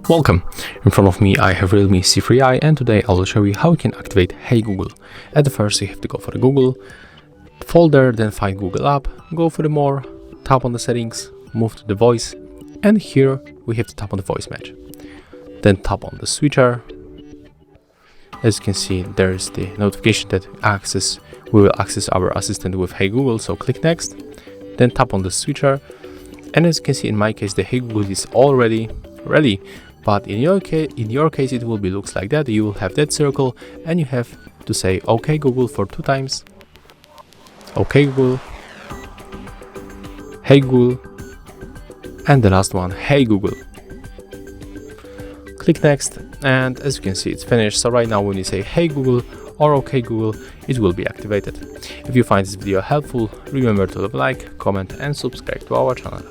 Welcome! In front of me I have REALME C3i, and today I will show you how you can activate Hey Google. At the first you have to go for the Google folder, then find Google app, go for the more, tap on the settings, move to the voice, and here we have to tap on the voice match. Then tap on the switcher. As you can see, there is the notification that we will access our assistant with Hey Google, so click next, then tap on the switcher, and as you can see in my case the Hey Google is already ready. But in your case it will be looks like that. You will have that circle and you have to say OK Google for 2 times. OK Google, Hey Google, and the last one, Hey Google. Click next, and as you can see it's finished. So right now when you say Hey Google or OK Google, it will be activated. If you find this video helpful, remember to leave a like, comment and subscribe to our channel.